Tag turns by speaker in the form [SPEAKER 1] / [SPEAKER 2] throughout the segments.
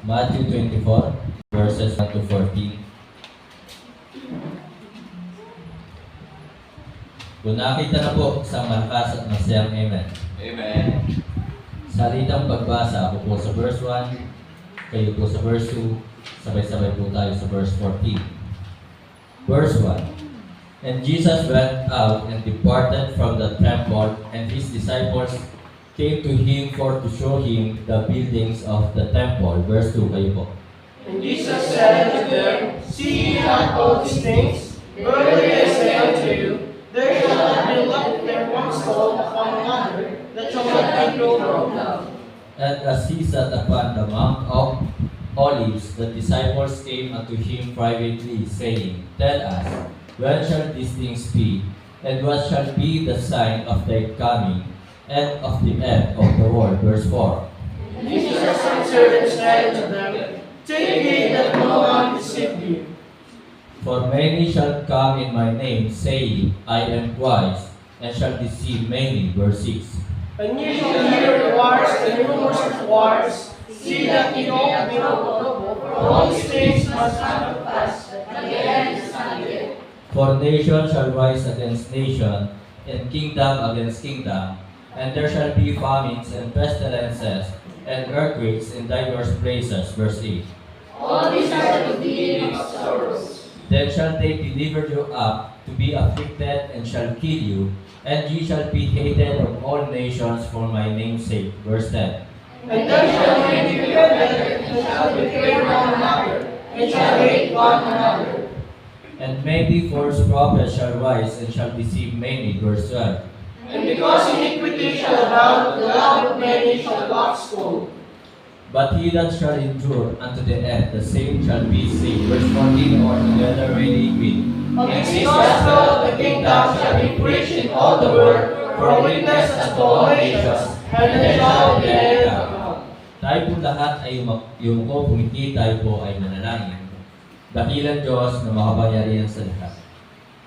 [SPEAKER 1] Matthew 24, verses 1 to 14. Kung nakita na po, isang malakas at masayang amen.
[SPEAKER 2] Amen.
[SPEAKER 1] Salitang pagbasa, ako po sa verse 1, kayo po sa verse 2, sabay-sabay po tayo sa verse 14. Verse 1. And Jesus went out and departed from the temple, and his disciples came to him for to show him the buildings of the temple. Verse 2, kayo po.
[SPEAKER 3] And Jesus said unto them, See ye not all these things? Verily I say unto you, there shall not be left there one stone upon another, that shall not be thrown down.
[SPEAKER 1] And as he sat upon the Mount of Olives, the disciples came unto him privately, saying, Tell us, when shall these things be? And what shall be the sign of thy coming, and of the end of the world? Verse 4.
[SPEAKER 3] And Jesus answered and said unto them, Take heed that no one deceive you.
[SPEAKER 1] For many shall come in my name, saying, I am Christ, and shall deceive many. Verse 6.
[SPEAKER 3] And ye shall hear of wars and rumors of wars. See that ye don't be troubled, for all these things must come to pass, but the end is not yet.
[SPEAKER 1] For nation shall rise against nation, and kingdom against kingdom, and there shall be famines and pestilences, and earthquakes in divers places. Verse 8.
[SPEAKER 3] All these are the beginning of sorrows.
[SPEAKER 1] Then shall they deliver you up to be afflicted, and shall kill you, and ye shall be hated of all nations for my name's sake. Verse 10.
[SPEAKER 3] And there shall be divided, and shall betray one another, and shall hate one another.
[SPEAKER 1] And many false prophets shall rise, and shall deceive many. Verse 12.
[SPEAKER 3] And because iniquity shall abound, the love of many shall wax cold.
[SPEAKER 1] But he that shall endure unto the end, the same shall be saved. Verse 14, or together ready with.
[SPEAKER 3] And this gospel of the kingdom shall be preached in all the world, for a witness unto all nations, and then shall the end come.
[SPEAKER 1] Tayo po lahat ay yumuko, pumiti, tayo po ay manalangin. Dakilang Diyos na makapangyarihan sa lahat.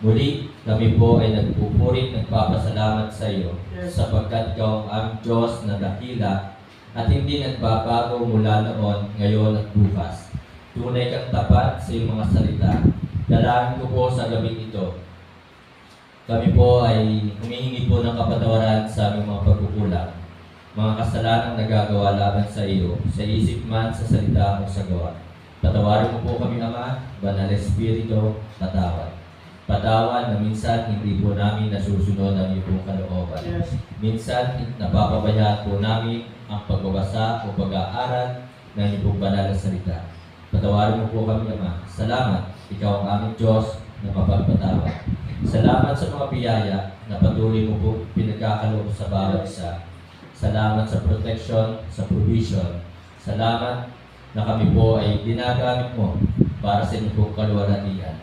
[SPEAKER 1] Muli, kami po ay nagpupurit, nagpapasalamat sa iyo, sapagkat ikaw ang aming Diyos na dakila at hindi nagbabago mula noon, ngayon at bukas. Tunay kang tapat sa iyong mga salita. Dalangin ko po sa gabing ito. Kami po ay humihingi po ng kapatawaran sa aming mga pagkukulang, mga kasalanang nagagawa laban sa iyo, sa isip man, sa salita o sa gawa. Patawarin mo po kami, Ama, Banal Espiritu, patawad. Patawad na minsan hindi po namin nasusunod ang iyong kalooban.
[SPEAKER 3] Yes.
[SPEAKER 1] Minsan napapabayaan po namin ang pagbabasa o pag-aaral ng iyong banal na salita. Patawarin mo po kami, Ama. Salamat, ikaw ang aming Diyos na mapagpatawad. Salamat sa mga biyaya na patuloy mo po pinagkakaloob sa bawat isa. Salamat sa protection, sa provision. Salamat na kami po ay ginagamit mo para sa inyong kaluwalhatian.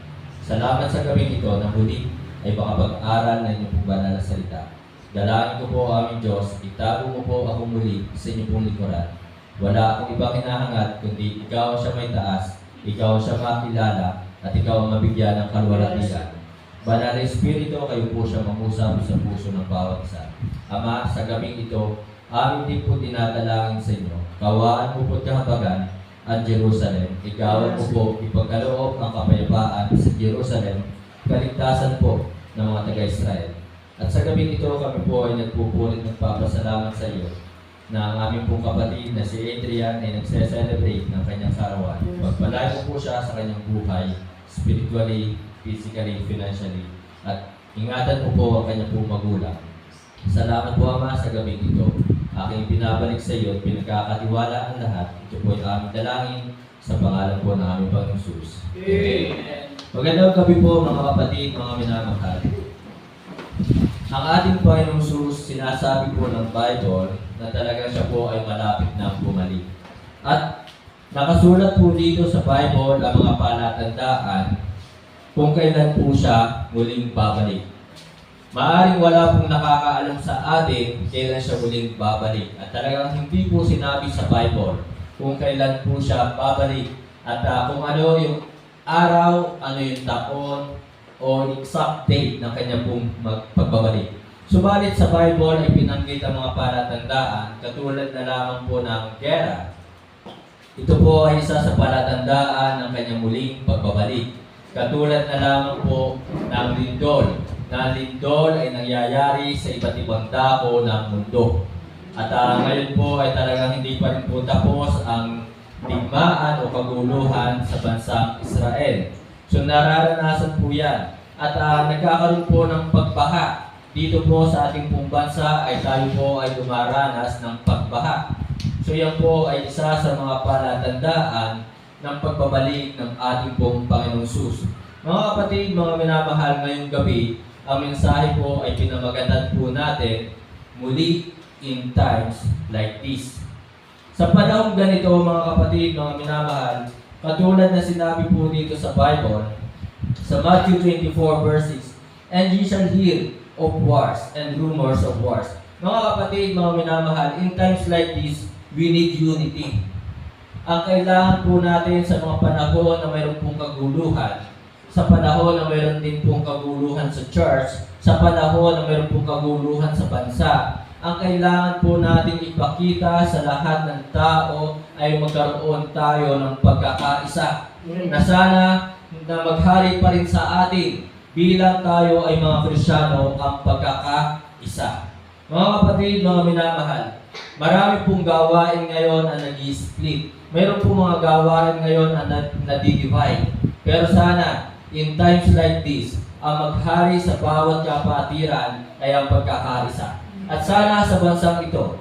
[SPEAKER 1] Salamat sa gabing ito na huli ay makapag-aral ng inyong banal na salita. Dalangin ko po aming Diyos, itago mo po ako muli sa inyong pong likuran. Wala akong ibang hinahangat, kundi ikaw ang siya may taas, ikaw ang siya makilala, at ikaw ang mabigyan ng kaluwalhatian. Banal na Espiritu, kayo po siya mangusap sa puso ng bawat isa. Ama, sa gabing ito, amin din po dinadalangin sa inyo. Kawaan mo po't kahabagan ang Jerusalem. Ikaw mo po ipagkaloob ang kapayapaan sa Jerusalem, kaligtasan po ng mga taga-Israel. At sa gabing ito, kami po ay nagpupulit nagpapasalamat sa iyo na ang aming pong kapatid na si Adrian ay nagse-celebrate ng kanyang karawan. Pagpalain mo po siya sa kanyang buhay, spiritually, physically, financially, at ingatan mo po ang kanyang pong magulang. Salamat po, Ama, sa gabing ito. Aking binabalik sa iyo at pinagkakatiwala ang lahat. Ito po ay aming dalangin sa pangalan po ng aming Panginoong Jesus.
[SPEAKER 3] Amen.
[SPEAKER 1] Magandang gabi po, mga kapatid, mga minamahal. Ang ating Panginoong Jesus, sinasabi po ng Bible na talagang siya po ay malapit na bumalik. At nakasulat po dito sa Bible ang mga palatandaan kung kailan po siya muling babalik. Maaring wala pong nakakaalam sa atin kailan siya muling babalik. At talagang hindi po sinabi sa Bible kung kailan po siya babalik. At kung ano yung araw, ano yung taon, o exact date ng kanyang pong pagbabalik. Subalit sa Bible ay pinanggit ang mga palatandaan katulad na lamang po ng gera, Ito po ay isa sa palatandaan ng kanyang muling pagbabalik. Katulad na lamang po ng lindol. Na lindol ay nangyayari sa iba't ibang dako ng mundo. At ngayon po ay talagang hindi pa rin po tapos ang digmaan o kaguluhan sa bansang Israel. So nararanasan po yan. At nagkakaroon po ng pagbaha. Dito po sa ating pong bansa ay tayo po ay dumaranas ng pagbaha. So yan po ay isa sa mga palatandaan ng pagbabalik ng ating pong Panginoong Sus. Mga kapatid, mga minamahal, ngayong gabi, ang mensahe po ay pinamagatan po natin muli in times like this. Sa panahong ganito, mga kapatid, mga minamahal, katulad na sinabi po dito sa Bible, sa Matthew 24 verses, "And ye shall hear of wars and rumors of wars." Mga kapatid, mga minamahal, in times like this, we need unity. Ang kailangan po natin sa mga panahon na mayroon pong kaguluhan, sa panahon na mayroon din pong kaguluhan sa church, sa panahon na mayroon pong kaguluhan sa bansa, ang kailangan po natin ipakita sa lahat ng tao ay magkaroon tayo ng pagkakaisa. Na sana na maghari pa rin sa atin bilang tayo ay mga Kristiyano ang pagkakaisa. Mga kapatid, mga minamahal, marami pong gawain ngayon ang nag-i-split. Mayroon pong mga gawain ngayon ang nadi-divide. Pero sana, in times like this, ang maghari sa bawat kapatiran ay ang pagkakaisa. At sana sa bansang ito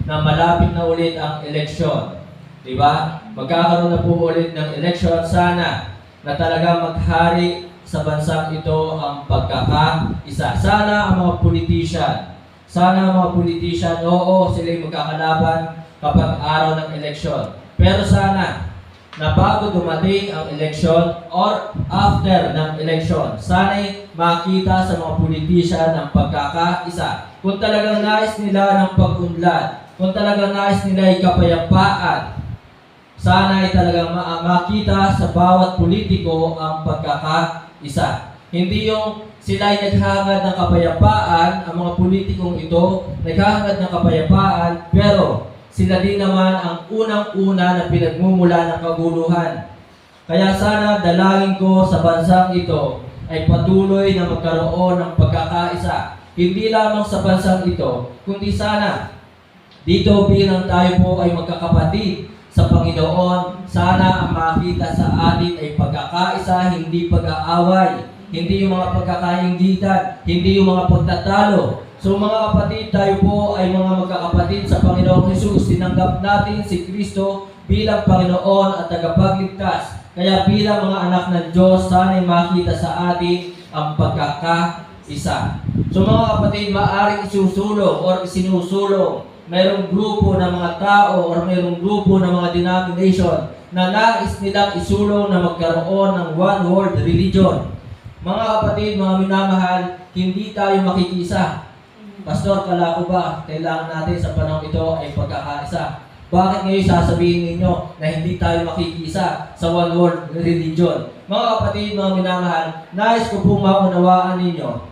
[SPEAKER 1] na malapit na ulit ang eleksyon, di ba? Magkakaroon na po ulit ng eleksyon, sana na talaga maghari sa bansang ito ang pagkakaisa. Sana ang mga politician, oo, sila'y magkakalaban kapag araw ng eleksyon. Pero sana, na bago dumating ang eleksyon or after ng eleksyon, sana'y makita sa mga politician ang pagkakaisa. Kung talagang nais nila ng pag-unlad, kung talagang nais nila ay kapayapaan, sana ay talagang makita sa bawat politiko ang pagkakaisa. Hindi yung sila ay naghahangad ng kapayapaan, ang mga politikong ito naghahangad ng kapayapaan, pero sila din naman ang unang-una na pinagmumula ng kaguluhan. Kaya sana dalangin ko sa bansang ito ay patuloy na magkaroon ng pagkakaisa. Hindi lamang sa bansang ito, kundi sana dito bilang tayo po ay magkakapatid sa Panginoon, sana ang makita sa atin ay pagkakaisa, hindi pag-aaway, hindi yung mga pagkakainggitan, hindi yung mga pagtatalo. So mga kapatid, tayo po ay mga magkakapatid sa Panginoong Jesus. Tinanggap natin si Kristo bilang Panginoon at tagapagligtas. Kaya bilang mga anak ng Diyos, sana'y makita sa atin ang pagkakaisa. So mga kapatid, maaaring isusulong or isinusulong mayroong grupo ng mga tao or mayroong grupo ng mga denomination na nais nilang isulong na magkaroon ng one world religion. Mga kapatid, mga minamahal, hindi tayo makikisa. Pastor, kala ko ba kailangan natin sa panahon ito ay pagkakaisa? Bakit ngayon sasabihin ninyo na hindi tayo makikisa sa one world religion? Mga kapatid, mga minamahal, nais ko pong maunawaan ninyo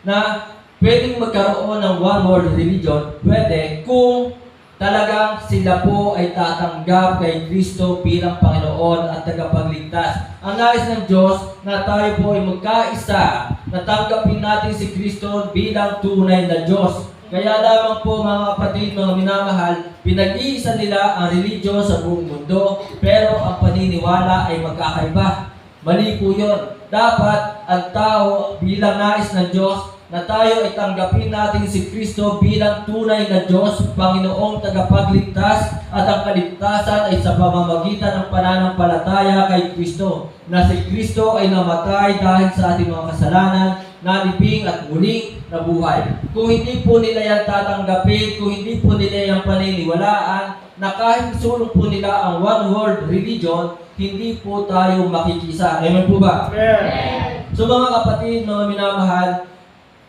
[SPEAKER 1] na pwedeng magkaroon ng one world religion, pwede kung talagang sila po ay tatanggap kay Kristo bilang Panginoon at tagapagligtas. Ang nais ng Diyos na tayo po ay magkaisa, na tanggapin natin si Kristo bilang tunay na Diyos. Kaya lamang po mga kapatid, mga minamahal, pinag-iisa nila ang religion sa buong mundo, pero ang paniniwala ay magkakaiba. Mali po yun. Dapat ang tao bilang nais ng Diyos na tayo ay tanggapin natin si Kristo bilang tunay na Diyos, Panginoong tagapagligtas, at ang kaligtasan ay sa pamamagitan ng pananampalataya kay Kristo, na si Kristo ay namatay dahil sa ating mga kasalanan, nalibing at muling nabuhay. Kung hindi po nila yan tatanggapin, kung hindi po nila yan paniniwalaan, na kahit sulong po nila ang one world religion, hindi po tayo makikisa. Amen po ba?
[SPEAKER 3] Amen.
[SPEAKER 1] So mga kapatid, mga minamahal,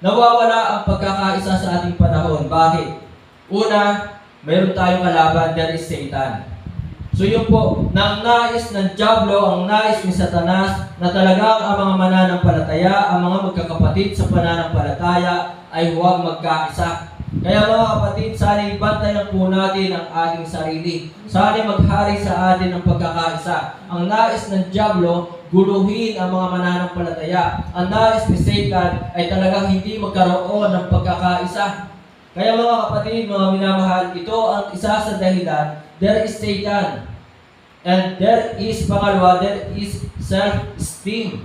[SPEAKER 1] nawawala ang pagkakaisa sa ating panahon. Bakit? Una, mayroon tayong kalaban, that is Satan. So yun po, nang nais ng Diablo, ang nais ni Satanas, na talagang ang mga mananampalataya, ang mga magkakapatid sa pananampalataya, ay huwag magkaisa. Kaya mga kapatid, sana ibantayan po natin ang ating sarili. Sana maghari sa atin ang pagkakaisa. Ang nais ng dyablo, guluhin ang mga mananampalataya. Ang nais ni Satan ay talagang hindi magkaroon ng pagkakaisa. Kaya mga kapatid, mga minamahal, ito ang isa sa dahilan. There is Satan. And there is, pangalawa, there is self-esteem.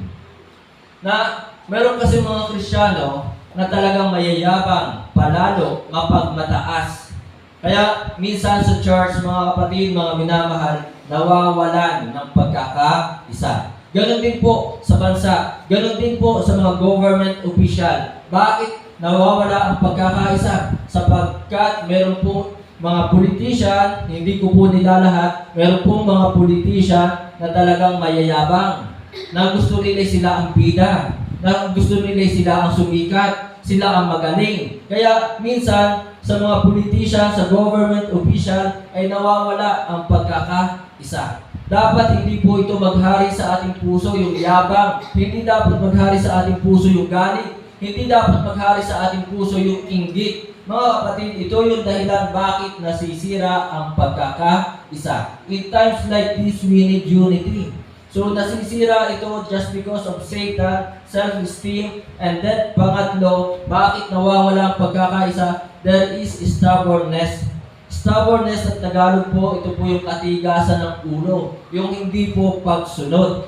[SPEAKER 1] Na meron kasi mga Kristiyano na talagang mayayabang, palalo, mapagmataas. Kaya minsan sa church, mga kapatid, mga minamahal, nawawalan ng pagkakaisa. Ganon din po sa bansa. Ganon din po sa mga government official. Bakit nawawala ang pagkakaisa? Sapagkat meron po mga politician, hindi ko po nilalahat, meron po mga politician na talagang mayayabang, na gusto nila sila ang bida, na gusto nila sila ang sumikat, sila ang magaling. Kaya minsan, sa mga politician, sa government official, ay nawawala ang pagkakaisa. Dapat hindi po ito maghari sa ating puso yung yabang, hindi dapat maghari sa ating puso yung galit, hindi dapat maghari sa ating puso yung inggit. Mga kapatid, ito yung dahilan bakit nasisira ang pagkakaisa. In times like this, we need unity. So nasisira ito just because of Satan, self-esteem, and then pangatlo, bakit nawawala ang pagkakaisa? There is stubbornness. Stubbornness at Tagalog po, ito po yung katigasan ng ulo, yung hindi po pagsunod.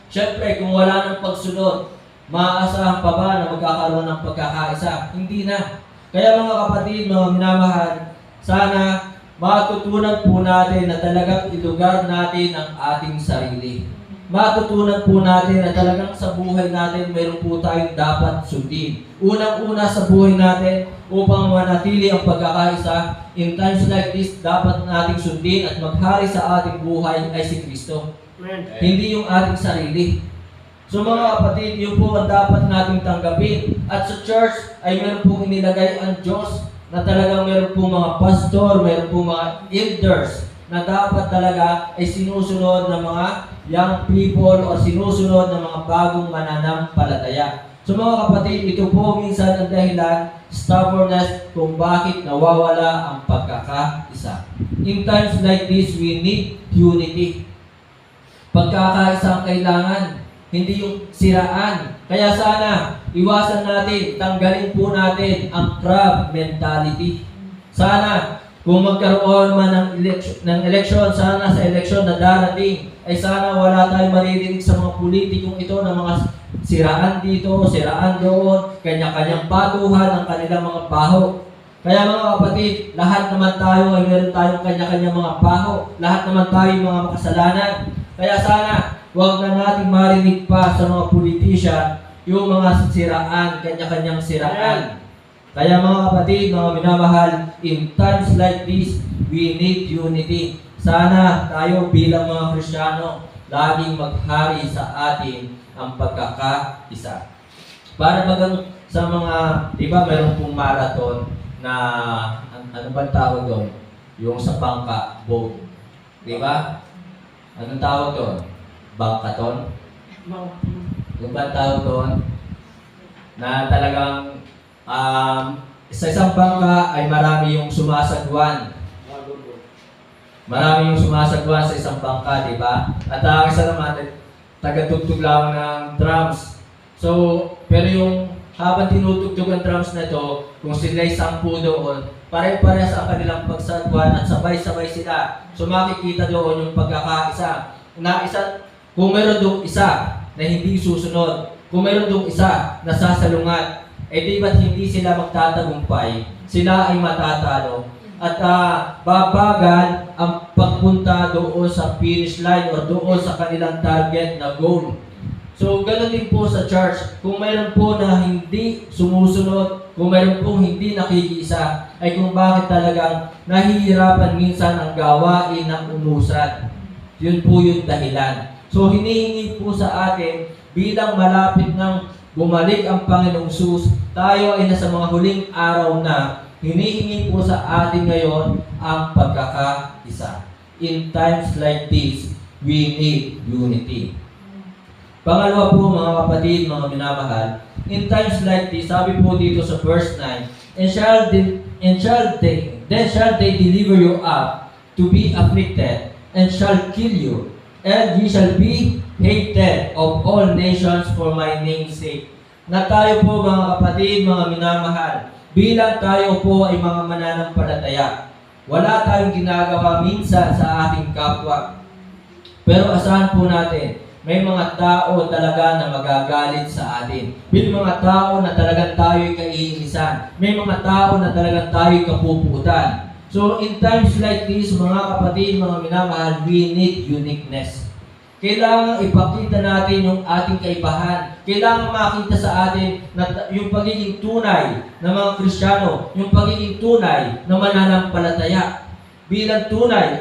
[SPEAKER 1] Siyempre, kung wala ng pagsunod, maaasahan pa ba na magkakaroon ng pagkakaisa? Hindi na. Kaya mga kapatid, mga minamahal, sana matutunan po natin na talagang ilugar natin ang ating sarili. Matutunan po natin na talagang sa buhay natin mayroon po tayong dapat sundin. Unang-una sa buhay natin upang manatili ang pagkakaisa, in times like this, dapat nating sundin at maghari sa ating buhay ay si Kristo. Hindi yung ating sarili. So mga kapatid, yun po ang dapat nating tanggapin. At sa church ay meron pong inilagay ang Diyos na talagang meron pong mga pastor, meron pong mga elders na dapat talaga ay sinusunod ng mga young people o sinusunod ng mga bagong mananampalataya. So mga kapatid, ito po minsan ang dahilan, stubbornness, kung bakit nawawala ang pagkakaisa. In times like this, we need unity. Pagkakaisa ang kailangan, hindi yung siraan. Kaya sana, iwasan natin, tanggalin po natin ang crab mentality. Sana, kung magkaroon man ng eleksyon, sana sa eleksyon na darating, ay sana wala tayong maririnig sa mga politikong ito ng mga siraan dito, siraan doon, kanya-kanyang baguhan ang kanilang mga baho. Kaya mga kapatid, lahat naman tayo ay meron tayong kanya-kanyang mga baho. Lahat naman tayo mga makasalanan. Kaya sana, huwag na natin marinig pa sa mga politician yung mga siraan, kanya-kanyang siraan. Kaya mga kapatid, mga minamahal, in times like this, we need unity. Sana tayo bilang mga Kristiyano, laging maghari sa atin ang pagkakaisa. Para bagang sa mga, di ba mayroon pong marathon na, ano ba tawag doon? Yung sa bangka, boat. Di ba? Anong tawag doon? Bangkaton? Yung ba tawag doon? Na talagang sa isang bangka ay marami yung sumasagwan. Marami yung sumasagwan sa isang bangka, di ba? At ang isa naman, tagatugtog lang ng drums. So, pero yung habang tinutugtog ang drums na ito, kung sila'y 10 doon, pare-parehas ang kanilang pagsagwan at sabay-sabay sila. So, makikita doon yung pagkakaisa. Kung meron doon isa na hindi susunod, kung meron doon isa na sasalungat, eh di ba't hindi sila magtatagumpay? Sila ay matatalo. At babagal ang pagpunta doon sa finish line o doon sa kanilang target na goal. So, ganoon din po sa church. Kung mayroon po na hindi sumusunod, kung mayroon po hindi nakikiisa, ay kung bakit talagang nahihirapan minsan ang gawain ng umusad. Yun po yung dahilan. So, hinihingi po sa atin bilang malapit ng bumalik ang Panginoong Sus, tayo ay nasa mga huling araw na hinihingi po sa atin ngayon ang pagkakaisa. In times like this, we need unity. Pangalawa po mga kapatid, mga minamahal, in times like this, sabi po dito sa verse 9, then shall they deliver you up to be afflicted, and shall kill you, and ye shall be hated of all nations for my name's sake. Na tayo po mga kapatid, mga minamahal, bilang tayo po ay mga mananampalataya, wala tayong ginagawa minsan sa ating kapwa. Pero asahan po natin, may mga tao talaga na magagalit sa atin. May mga tao na talagang tayo'y kaiinisan. May mga tao na talagang tayo'y kapuputan. So in times like this, mga kapatid, mga minamahal, we need uniqueness. Kailangan ipakita natin yung ating kaibahan. Kailangan makita sa atin na yung pagiging tunay ng mga Kristiyano, yung pagiging tunay na mananampalataya. Bilang tunay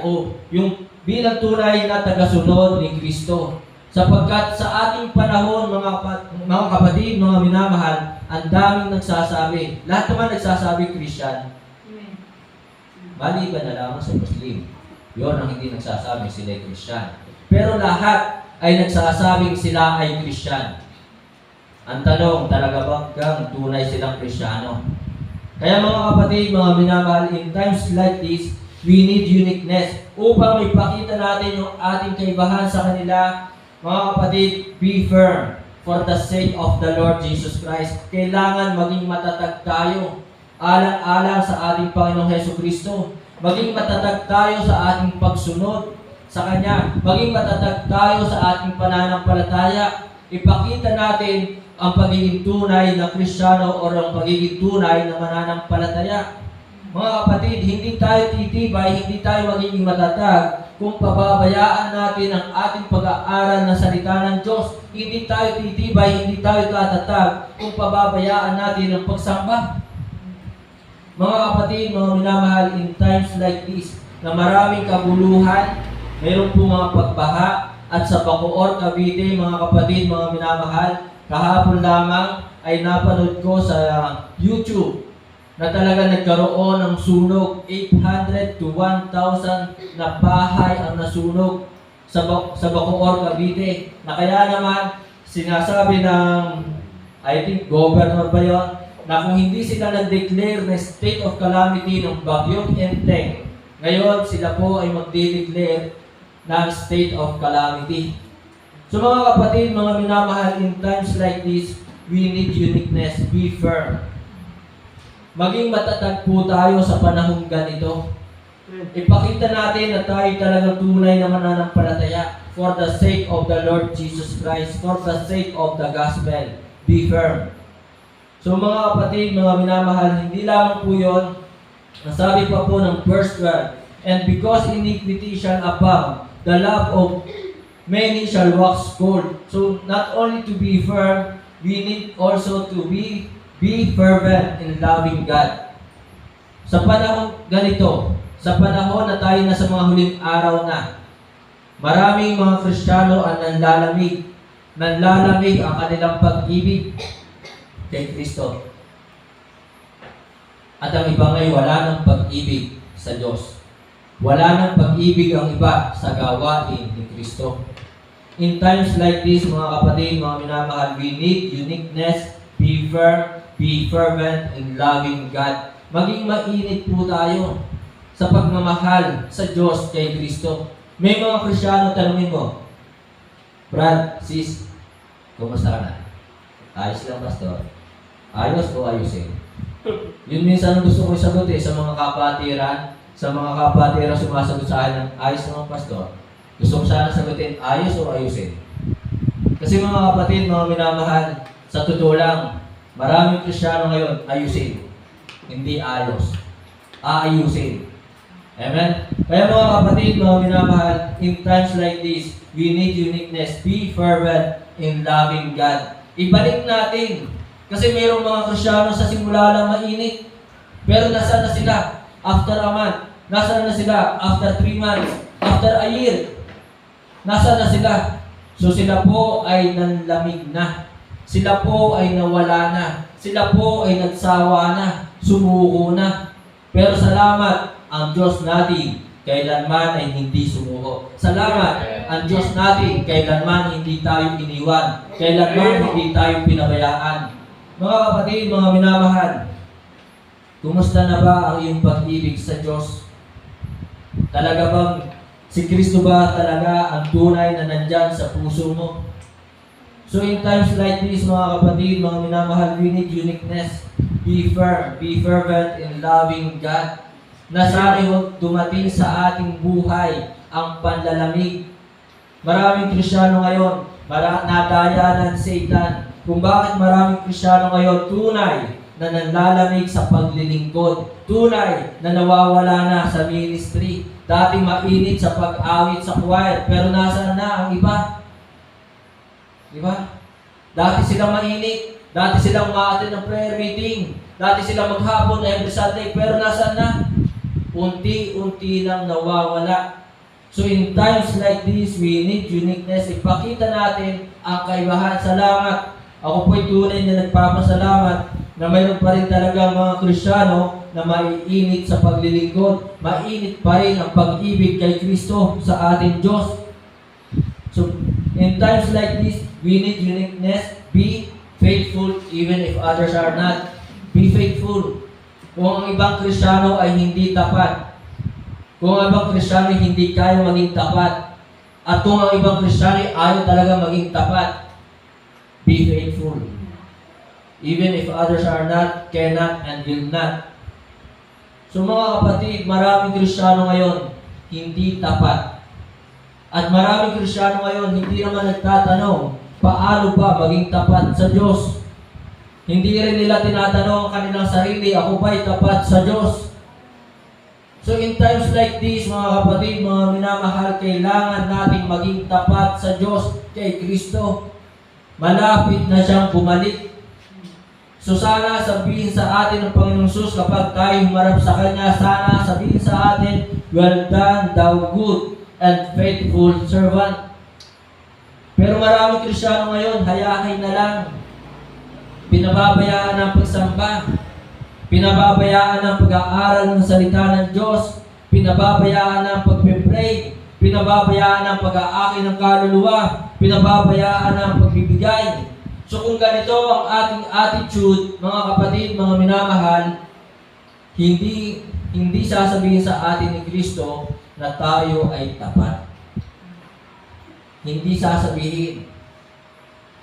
[SPEAKER 1] na tagasunod ni Kristo. Sapagkat sa ating panahon, mga kapatid, mga minamahal, ang daming nagsasabi. Lahat naman nagsasabi Christian. Maliban na lamang sa Muslim. Yun ang hindi nagsasabi sila ay Christian. Pero lahat ay nagsasabing sila ay Christian. Ang tanong, talaga bang tunay silang Kristiyano? Kaya mga kapatid, mga minamahal, in times like this, we need uniqueness upang maipakita natin yung ating kaibahan sa kanila. Mga kapatid, be firm for the sake of the Lord Jesus Christ. Kailangan maging matatag tayo alang-alang sa ating Panginoong Hesukristo. Maging matatag tayo sa ating pagsunod sa Kanya. Maging matatag tayo sa ating pananampalataya. Ipakita natin ang pagiging tunay na Kristiyano o ang pagiging tunay na mananampalataya. Mga kapatid, hindi tayo titibay, hindi tayo magiging matatag kung pababayaan natin ang ating pag-aaral ng salita ng Diyos. Hindi tayo titibay, hindi tayo tatatag kung pababayaan natin ang pagsamba. Mga kapatid, mga minamahal, in times like this, na maraming kabuluhan, mayroon po mga pagbaha, at sa Bacoor, Cavite, mga kapatid, mga minamahal, kahapon lamang ay napanood ko sa YouTube na talaga nagkaroon ng sunog. 800 to 1,000 na bahay ang nasunog sa Bacoor, Cavite. Na kaya naman, sinasabi ng, I think, governor ba yun, na kung hindi sila nag-declare na state of calamity ng Bagyong Enteng, ngayon sila po ay mag-declare ng state of calamity. So mga kapatid, mga minamahal, in times like this, we need uniqueness, be firm. Maging matatag po tayo sa panahong ganito. Ipakita natin na tayo talagang tunay na mananampalataya for the sake of the Lord Jesus Christ, for the sake of the gospel. Be firm. So mga kapatid, mga minamahal, hindi lamang po yun. Nasabi pa po ng verse 12, and because iniquity shall abound, the love of many shall wax cold. So not only to be firm, we need also to be fervent in loving God. Sa panahon ganito, sa panahon na tayo na sa mga huling araw na, maraming mga Kristiyano ang nanlalamig ang kanilang pag-ibig kay Kristo. At ang iba ngayon, wala ng pag-ibig sa Diyos. Wala ng pag-ibig ang iba sa gawain ni Kristo. In times like this, mga kapatid, mga minamahal, we need uniqueness, be firm, be fervent in loving God. Maging mainit po tayo sa pagmamahal sa Diyos kay Kristo. May mga Kristiyano, tanungin mo, Brad, sis, kumusta ka na? Ayos lang, pastor. Ayos o ayusin? Yun minsan ang gusto ko isagot sa mga kapatiran. Sa mga kapatiran sumasagot sa akin ng ayos naman, pastor. Gusto ko sana sagutin, ayos o ayusin? Kasi mga kapatid, mga minamahal, sa totoo lang, maraming Kristiyano ngayon, ayusin. Hindi ayos. Aayusin. Amen? Kaya mga kapatid, mga minamahal, in times like this, we need uniqueness. Be fervent in loving God. Ibalik natin. Kasi mayroong mga Kristiyano sa simula lang mainit. Pero nasaan na sila? After a month. Nasaan na sila? After 3 months. After a year. Nasaan na sila? So sila po ay nanlamig na. Sila po ay nawala na. Sila po ay nagsawa na. Sumuko na. Pero salamat ang Diyos natin kailanman ay hindi sumuko. Salamat ang Diyos natin kailanman hindi tayo iniwan. Kailanman hindi tayo pinabayaan. Mga kapatid, mga minamahal, Kumusta na ba ang iyong pag-ibig sa Diyos? Talaga bang si Kristo ba talaga ang tunay na nandyan sa puso mo? So in times like this, mga kapatid, mga minamahal, we need uniqueness. Be firm, be fervent in loving God. Na sana dumating sa ating buhay ang panlalamig. Maraming Kristiyano ngayon, nadayanan sa Satan. Kung bakit maraming Kristiyano ngayon tunay na nanlalamig sa paglilingkod. Tunay na nawawala na sa ministry. Dati mainit sa pag-awit sa choir, pero nasaan na ang iba? Di ba? Dati silang mainit, dati silang ma-attend ng prayer meeting, dati silang maghapon every Sunday, pero nasaan na? Unti-unti lang nawawala. So in times like this, we need uniqueness. Ipakita natin ang kaibahan. Salamat. Ako po'y tunay na nagpapasalamat na mayroon pa rin talaga mga Kristiyano na maiinit sa paglilingkod. Mainit pa rin ang pag-ibig kay Kristo sa ating Diyos. So in times like this, we need uniqueness. Be faithful even if others are not. Be faithful. Kung ang ibang Kristiyano ay hindi tapat, kung ang ibang Kristiyano ay hindi kaya maging tapat, at kung ang ibang Kristiyano ay ayaw talaga maging tapat, be faithful. Even if others are not, cannot, and will not. So mga kapatid, maraming Kristiyano ngayon hindi tapat. At maraming Kristiyano ngayon hindi naman nagtatanong, paano ba maging tapat sa Diyos? Hindi rin nila tinatanong ang kanilang sarili, ako ba'y tapat sa Diyos? So in times like this, mga kapatid, mga minamahal, kailangan natin maging tapat sa Diyos kay Kristo. Malapit na siyang bumalik. So sana sabihin sa atin ng Panginoong Jesus kapag tayo humarap sa Kanya, sana sabihin sa atin, well done, thou good and faithful servant. Pero maraming Kristiyano ngayon, hayahay na lang. Pinababayaan ang pagsamba. Pinababayaan ang pag-aaral ng salita ng Diyos. Pinababayaan ang pagpe-pray. Pinababayaan ang pag-aaki ng kaluluwa. Pinababayaan ang pagbibigay. So kung ganito ang ating attitude, mga kapatid, mga minamahal, hindi sasabihin sa atin ni Kristo na tayo ay tapat. Hindi sasabihin.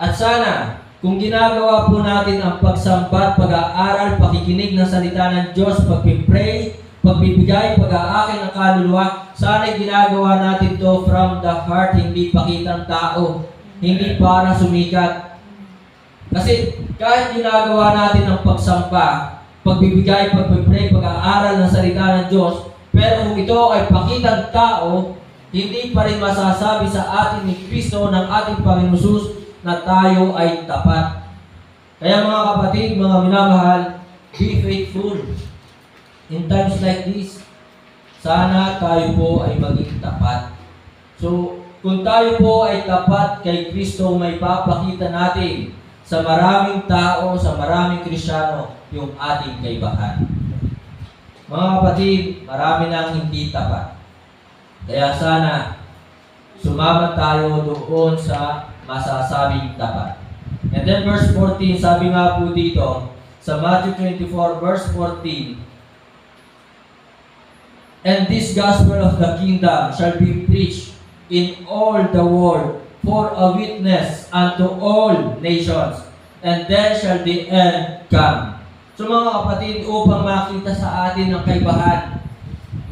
[SPEAKER 1] At sana, kung ginagawa po natin ang pagsambat, pag-aaral, pakikinig ng salita ng Diyos, pagpipray, pagbibigay, pag-aaki ng kaluluwa, sana ginagawa natin to from the heart, hindi pakitang tao, hindi para sumikat. Kasi kahit ginagawa natin ang pagsampa, pagbibigay, pagpipray, pag-aaral ng salita ng Diyos, pero kung ito ay pakitang tao, hindi pa rin masasabi sa atin ni Kristo ng ating Panginoon Jesus na tayo ay tapat. Kaya mga kapatid, mga minamahal, be faithful. In times like this, sana tayo po ay maging tapat. So, kung tayo po ay tapat kay Kristo, may papakita natin sa maraming tao, sa maraming Kristiyano, yung ating kaibahan. Mga kapatid, marami nang hindi tapat. Kaya sana, sumama tayo doon sa masasabing tapat. And then verse 14, sabi nga po dito, sa Matthew 24, verse 14, and this gospel of the kingdom shall be preached in all the world for a witness unto all nations, and then shall the end come. So mga kapatid, upang makita sa atin ang kaibahan,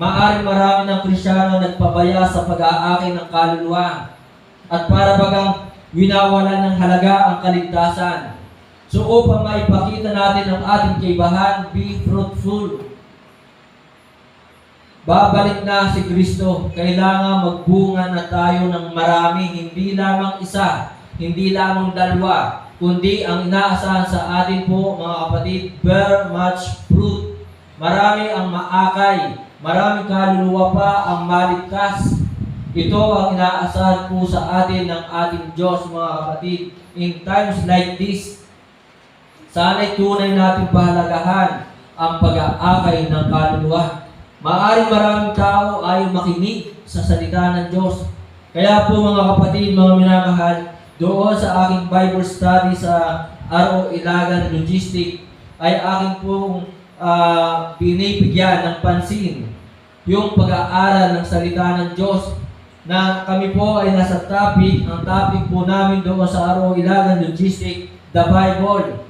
[SPEAKER 1] maaring marami ng Kristiyano nagpabaya sa pag-aaki ng kaluluwa at para bagang winawala ng halaga ang kaligtasan. So upang maipakita natin ang ating kaibahan, be fruitful. Babalik na si Kristo. Kailangan magbunga na tayo ng marami, hindi lamang isa, hindi lamang dalawa, kundi ang inaasahan sa atin po, mga kapatid, bear much fruit. Marami ang maakay, maraming kaluluwa pa ang maligtas. Ito ang inaasahan po sa atin ng ating Diyos, mga kapatid. In times like this, sana'y tunay natin pahalagahan ang pag-aakay ng kaluluwa. Maaring maraming tao ay makinig sa salita ng Diyos. Kaya po mga kapatid, mga minamahal, doon sa aking Bible study sa RO Ilagan Logistic, ay aking pong binibigyan ng pansin yung pag-aaral ng salita ng Diyos, na kami po ay nasa topic. Ang topic po namin doon sa Araw Ilagan Logistic, the Bible.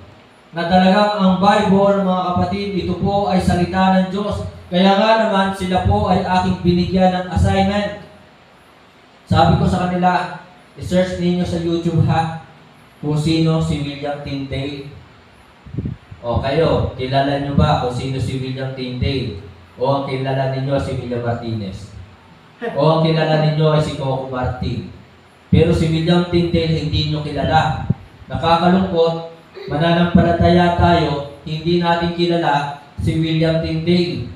[SPEAKER 1] Na talagang ang Bible, mga kapatid, ito po ay salita ng Diyos. Kaya nga naman, sila po ay aking binigyan ng assignment. Sabi ko sa kanila, i-search ninyo sa YouTube ha, kung sino si William Tyndale. O kayo, kilala nyo ba kung sino si William Tyndale? O ang kilala ninyo si William Martinez? O ang kilala ninyo ay si Coco Martin? Pero si William Tyndale hindi nyo kilala. Nakakalungkot, mananampalataya tayo, hindi natin kilala si William Tyndale.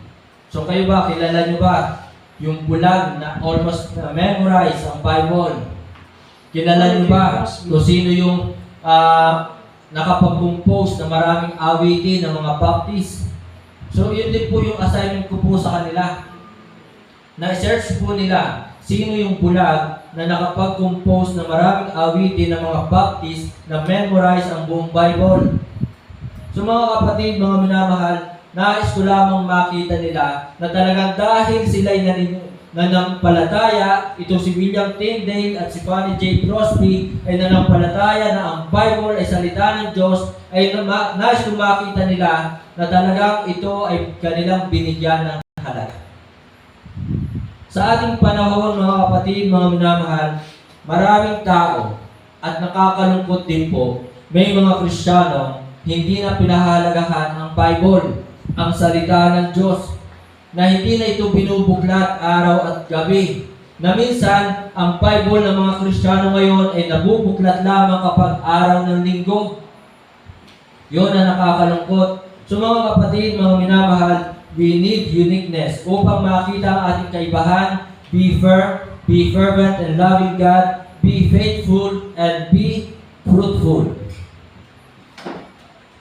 [SPEAKER 1] So kayo ba, kilala nyo ba yung bulag na almost memorize ang Bible? Kilala nyo ba kung sino yung nakapag-compose na maraming awitin ng mga Baptist? So yun din po yung assignment ko po sa kanila. Na-search po nila sino yung bulag na nakapag-compose ng maraming awitin ng mga Baptist na memorize ang buong Bible. So mga kapatid, mga minamahal, nais ko lamang makita nila na talagang dahil sila'y nanampalataya, ito si William Tyndale at si Fanny J. Crosby ay nanampalataya na ang Bible ay salita ng Diyos, ay nais ko makita nila na talagang ito ay kanilang binigyan ng halaga. Sa ating panahon, mga kapatid, mga minamahal, maraming tao at nakakalungkot din po, may mga Kristiyano hindi na pinahalagahan ang Bible, ang salita ng Diyos, na hindi na ito binubuklat araw at gabi. Na minsan, ang Bible ng mga Kristiyano ngayon ay nabubuklat lamang kapag araw ng linggo. Yun ang nakakalungkot. So mga kapatid, mga minamahal, we need uniqueness upang makita ang ating kaibahan. Be firm, be fervent and loving God, be faithful, and be fruitful.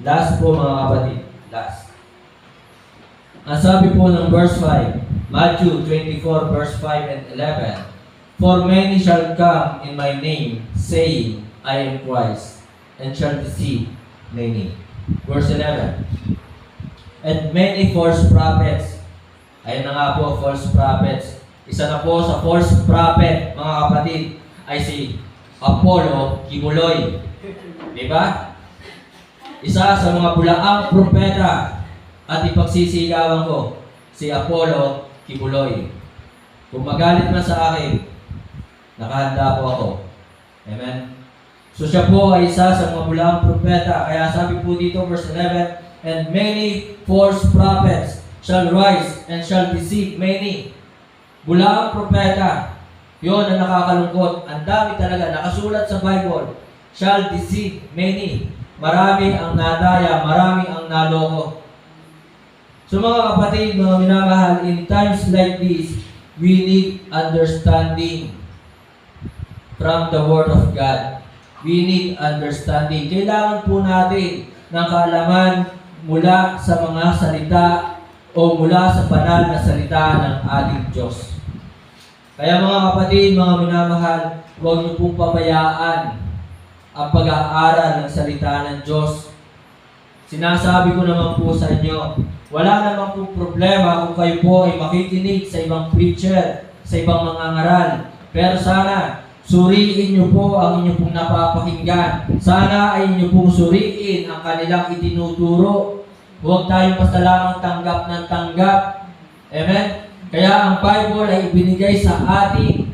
[SPEAKER 1] Last po mga kapatid, last. Ang sabi po ng verse 5, Matthew 24 verse 5 and 11, For many shall come in my name, saying, I am Christ, and shall deceive many. Verse 11, And many false prophets. Ayun na nga po, false prophets. Isa na po sa false prophet, mga kapatid, ay si Apollo Kibuloy. Diba? Isa sa mga bulaang propeta at ipagsisigawan ko, si Apollo Kibuloy. Kung magalit man sa akin, nakahanda po ako. Amen? So siya po ay isa sa mga bulaang propeta. Kaya sabi po dito, verse 11, And many false prophets shall rise and shall deceive many. Bulaang propeta. Yun ang nakakalungkot. Ang dami talaga. Nakasulat sa Bible. Shall deceive many. Marami ang nadaya. Marami ang naloko. So mga kapatid, mga minamahal, in times like this, we need understanding from the Word of God. We need understanding. Kailangan po natin ng kaalaman mula sa mga salita o mula sa banal na salita ng ating Diyos. Kaya mga kapatid, mga minamahal, huwag niyo pong pabayaan ang pag-aaral ng salita ng Diyos. Sinasabi ko naman po sa inyo, wala naman po problema kung kayo po ay makikinig sa ibang preacher, sa ibang mga ngaral. Pero sana, suriin niyo po ang inyong pong napapakinggan. Sana ay inyo pong suriin ang kanilang itinuturo. Huwag tayong basta lamang tanggap ng tanggap. Amen? Kaya ang Bible ay ibinigay sa atin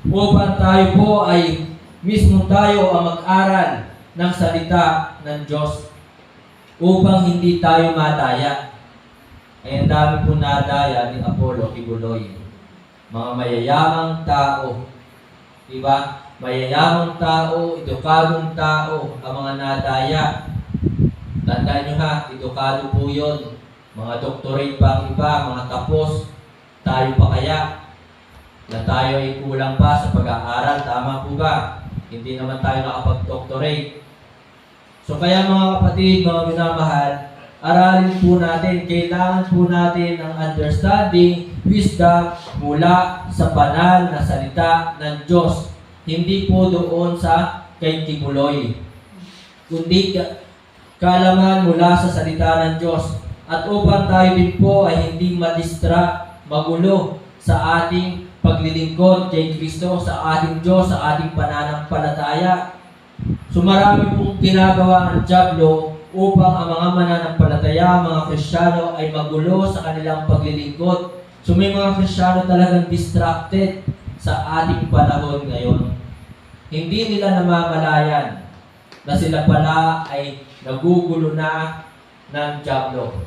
[SPEAKER 1] upang tayo po ay mismo tayo ang mag-aral ng salita ng Diyos upang hindi tayo madaya. Ay ang dami po nadaya ni Apollo Kibuloy. Mga mayayamang tao. Diba? Mayayamang tao, edukadong tao, ang mga nadaya. Tandaan nyo ha, edukado po yun. Mga doctorate pa ang iba, mga tapos. Tayo pa kaya? Na tayo ay kulang pa sa pag-aaral. Tama po ba? Hindi naman tayo nakapag-doctorate. So kaya mga kapatid, mga minamahal, aralin po natin, kailangan po natin ng understanding, wisdom mula sa banal na salita ng Diyos. Hindi po doon sa kay Kibuloy, kundi kaalaman mula sa salita ng Diyos. at upang tayo din po ay hindi madistract, magulo sa ating paglilingkod kay Kristo, sa ating Diyos, sa ating pananampalataya. So marami pong ginagawa ang dyablo upang ang mga mananampalataya, mga Kristiyano ay magulo sa kanilang paglilingkod. So may mga Kristiyano talagang distracted sa ating panahon ngayon. Hindi nila namamalayan na sila pala ay nagugulo na ng dyablo.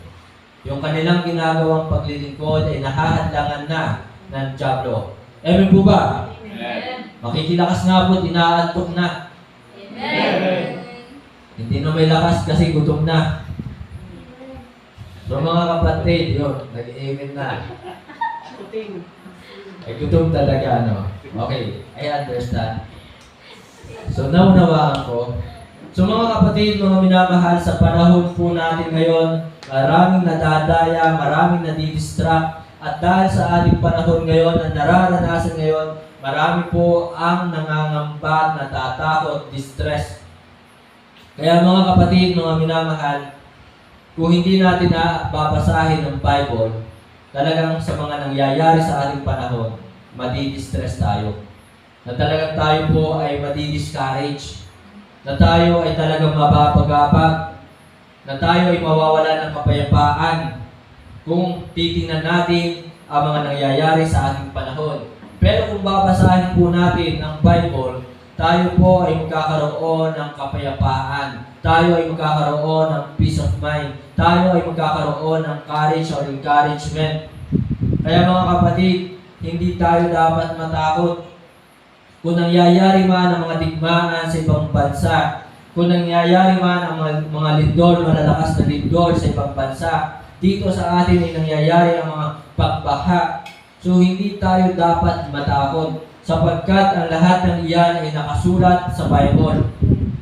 [SPEAKER 1] Yung kanilang ginagawang paglilingkod ay nahahadlangan na ng dyablo. Amen po ba?
[SPEAKER 2] Amen.
[SPEAKER 1] Makikilakas nga po, inaantok na.
[SPEAKER 2] Amen.
[SPEAKER 1] Hindi na may lakas kasi gutom na. So mga kapatid, yun, nag-amen na.
[SPEAKER 3] Puting.
[SPEAKER 1] Ay gutom talaga, ano? Okay, I understand. So naunawaan ko. So mga kapatid, mga minamahal, sa panahon po natin ngayon, maraming nadadaya, maraming nadidistract, at dahil sa ating panahon ngayon, ang nararanasan ngayon, marami po ang nangangamba at natatakot, distress. Kaya mga kapatid, mga minamahal, kung hindi natin na babasahin ang Bible, talagang sa mga nangyayari sa ating panahon, madidistress tayo. Na talagang tayo po ay madidiscourage. Na tayo ay talagang mababagabag. Na tayo ay mawawala ng kapayapaan kung titingnan natin ang mga nangyayari sa ating panahon. Pero kung babasahin po natin ang Bible, tayo po ay magkakaroon ng kapayapaan. Tayo ay magkakaroon ng peace of mind. Tayo ay magkakaroon ng courage or encouragement. Kaya mga kapatid, hindi tayo dapat matakot. Kung nangyayari man ang mga digmaan sa ibang bansa, kung nangyayari man ang mga lindol, malalakas na lindol sa ibang bansa, dito sa atin ay nangyayari ang mga pagbaha. So hindi tayo dapat matakot sapagkat ang lahat ng iyan ay nakasulat sa Bible.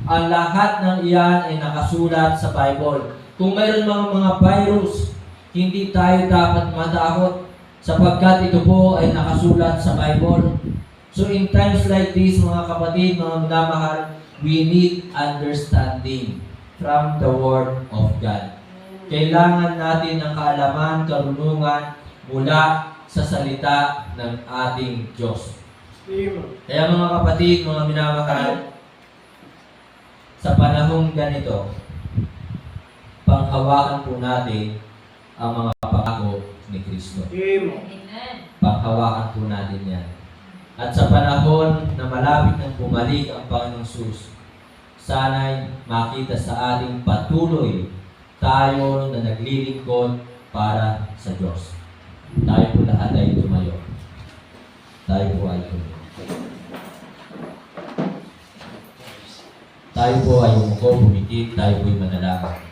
[SPEAKER 1] Ang lahat ng iyan ay nakasulat sa Bible. Kung mayroon mga virus, hindi tayo dapat matakot sapagkat ito po ay nakasulat sa Bible. So in times like this, mga kapatid, mga minamahal, we need understanding from the Word of God. Kailangan natin ng kaalaman, karunungan mula sa salita ng ating Diyos. Kaya mga kapatid, mga minamahal, sa panahong ganito, panghawakan po natin ang mga pangako ni Kristo. Panghawakan po natin yan. At sa panahon na malapit nang bumalik ang Panginoong Sus, sana'y makita sa ating patuloy tayo na naglilingkod para sa Diyos. Tayo po lahat ay tumayo. Tayo po ay tumayo. Tayo po ay umuko, bumikit, tayo po ay manalangin.